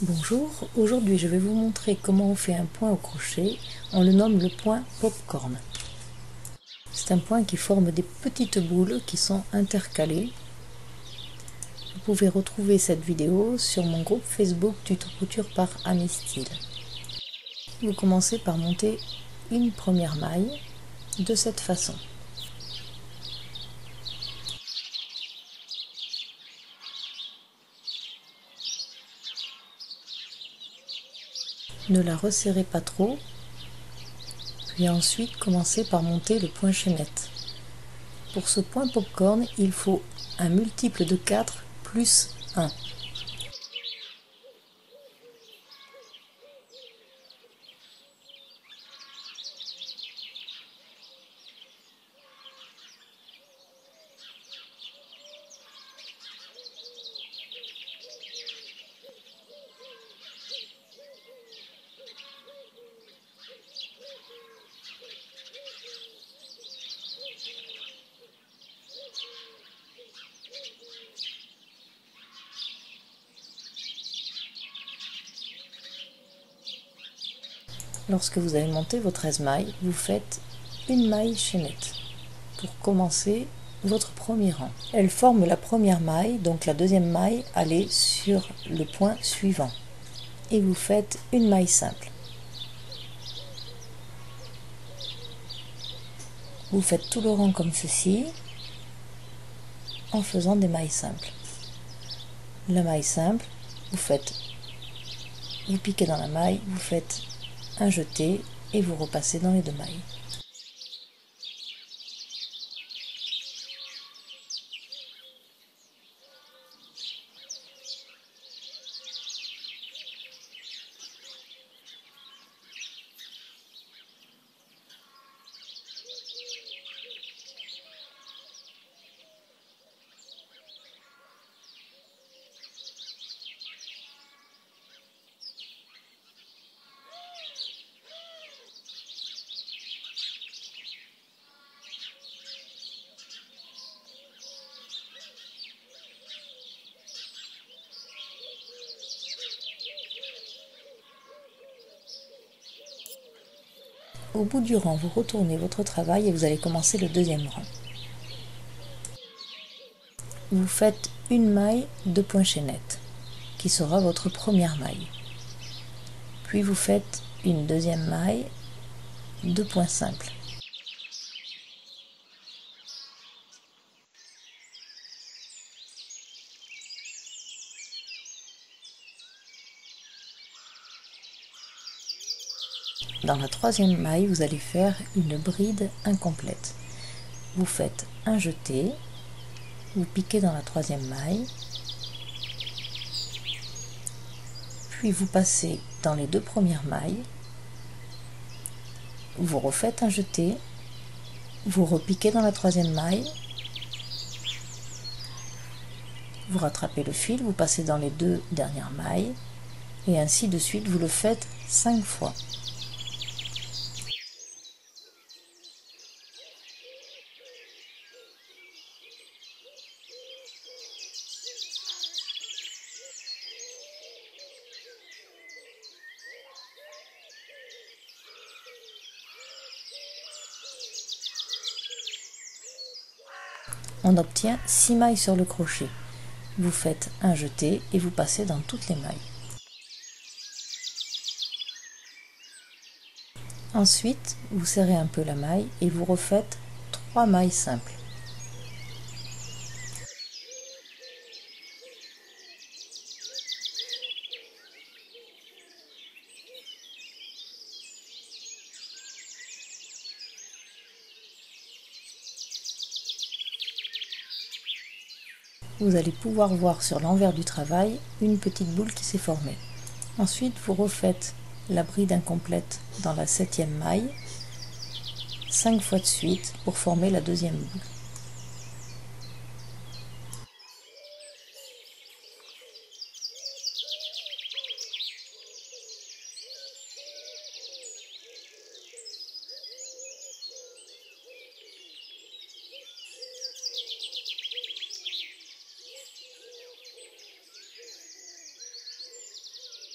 Bonjour, aujourd'hui je vais vous montrer comment on fait un point au crochet. On le nomme le point popcorn. C'est un point qui forme des petites boules qui sont intercalées. Vous pouvez retrouver cette vidéo sur mon groupe Facebook Tuto Couture par Amistyle. Vous commencez par monter une première maille de cette façon. Ne la resserrez pas trop, puis ensuite commencez par monter le point chaînette. Pour ce point popcorn, il faut un multiple de 4 plus 1. Lorsque vous avez monté vos 13 mailles, vous faites une maille chaînette pour commencer votre premier rang. Elle forme la première maille, donc la deuxième maille, elle est sur le point suivant. Et vous faites une maille simple. Vous faites tout le rang comme ceci, en faisant des mailles simples. La maille simple, vous piquez dans la maille, vous faites un jeté et vous repassez dans les deux mailles. Au bout du rang, vous retournez votre travail et vous allez commencer le deuxième rang. Vous faites une maille de point chaînette, qui sera votre première maille. Puis vous faites une deuxième maille de point simple. Dans la troisième maille, vous allez faire une bride incomplète. Vous faites un jeté, vous piquez dans la troisième maille, puis vous passez dans les deux premières mailles, vous refaites un jeté, vous repiquez dans la troisième maille, vous rattrapez le fil, vous passez dans les deux dernières mailles, et ainsi de suite, vous le faites 5 fois. On obtient 6 mailles sur le crochet. Vous faites un jeté et vous passez dans toutes les mailles. Ensuite, vous serrez un peu la maille et vous refaites 3 mailles simples. Vous allez pouvoir voir sur l'envers du travail une petite boule qui s'est formée. Ensuite, vous refaites la bride incomplète dans la 7e maille 5 fois de suite pour former la deuxième boule.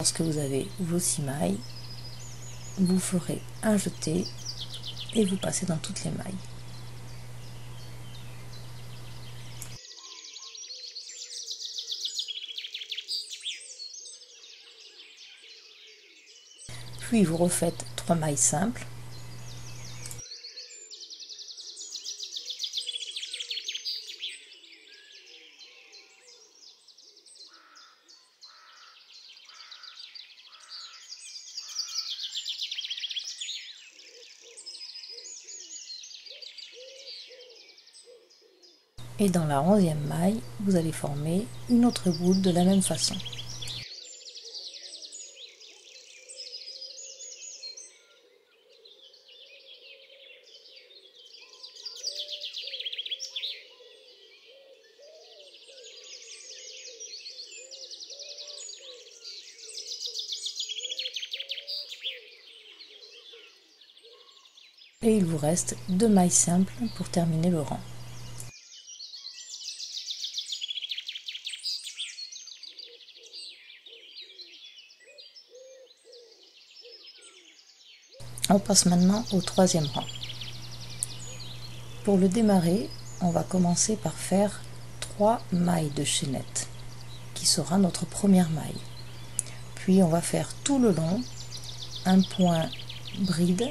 Lorsque vous avez vos 6 mailles, vous ferez un jeté et vous passez dans toutes les mailles. Puis vous refaites 3 mailles simples. Et dans la 11e maille, vous allez former une autre boule de la même façon. Et il vous reste 2 mailles simples pour terminer le rang. On passe maintenant au 3e rang. Pour le démarrer, on va commencer par faire 3 mailles de chaînette, qui sera notre première maille. Puis on va faire tout le long un point bride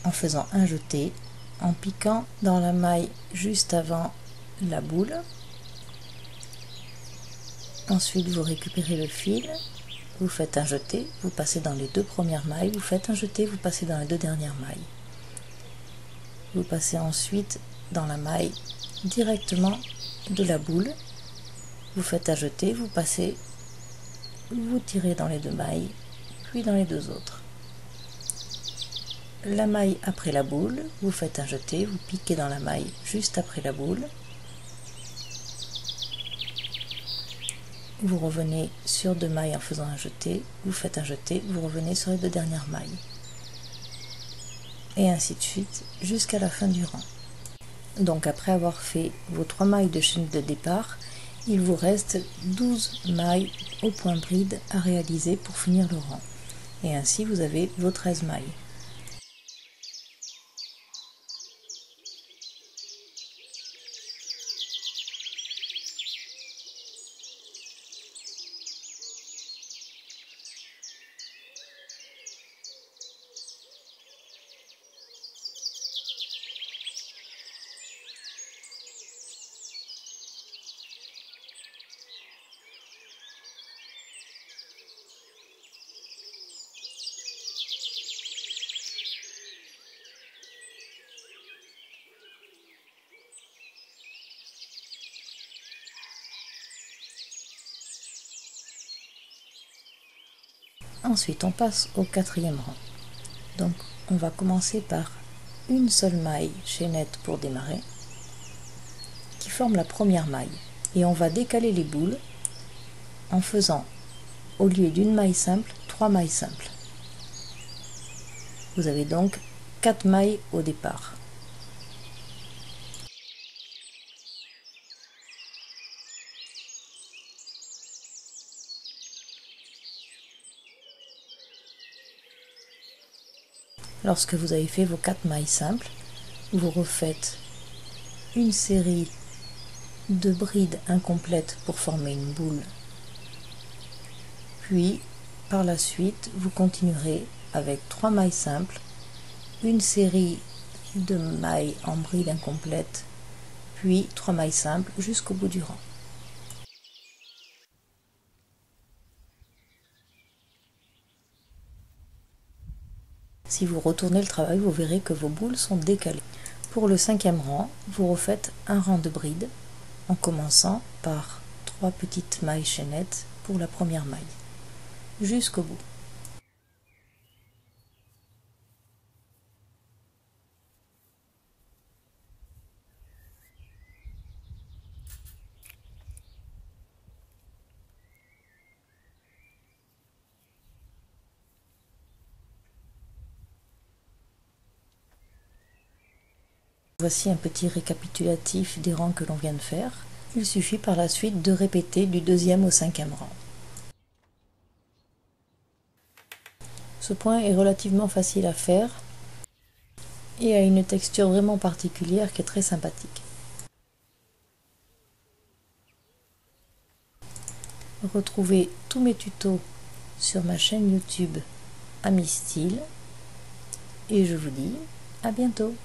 en faisant un jeté, en piquant dans la maille juste avant la boule. Ensuite vous récupérez le fil, vous faites un jeté, vous passez dans les 2 premières mailles, vous faites un jeté, vous passez dans les 2 dernières mailles. Vous passez ensuite dans la maille directement de la boule, vous faites un jeté, vous passez, vous tirez dans les 2 mailles, puis dans les 2 autres. La maille après la boule, vous faites un jeté, vous piquez dans la maille juste après la boule. Vous revenez sur 2 mailles en faisant un jeté, vous faites un jeté, vous revenez sur les 2 dernières mailles. Et ainsi de suite jusqu'à la fin du rang. Donc après avoir fait vos 3 mailles de chaîne de départ, il vous reste 12 mailles au point bride à réaliser pour finir le rang. Et ainsi vous avez vos 13 mailles. Ensuite, on passe au 4e rang. Donc, on va commencer par une seule maille chaînette pour démarrer, qui forme la première maille. Et on va décaler les boules en faisant, au lieu d'une maille simple, 3 mailles simples. Vous avez donc 4 mailles au départ. Lorsque vous avez fait vos 4 mailles simples, vous refaites une série de brides incomplètes pour former une boule. Puis, par la suite, vous continuerez avec 3 mailles simples, une série de mailles en bride incomplète, puis 3 mailles simples jusqu'au bout du rang. Si vous retournez le travail, vous verrez que vos boules sont décalées. Pour le 5e rang, vous refaites un rang de bride en commençant par 3 petites mailles chaînettes pour la première maille, jusqu'au bout. Voici un petit récapitulatif des rangs que l'on vient de faire. Il suffit par la suite de répéter du 2e au 5e rang. Ce point est relativement facile à faire et a une texture vraiment particulière qui est très sympathique. Retrouvez tous mes tutos sur ma chaîne YouTube Ami Style et je vous dis à bientôt.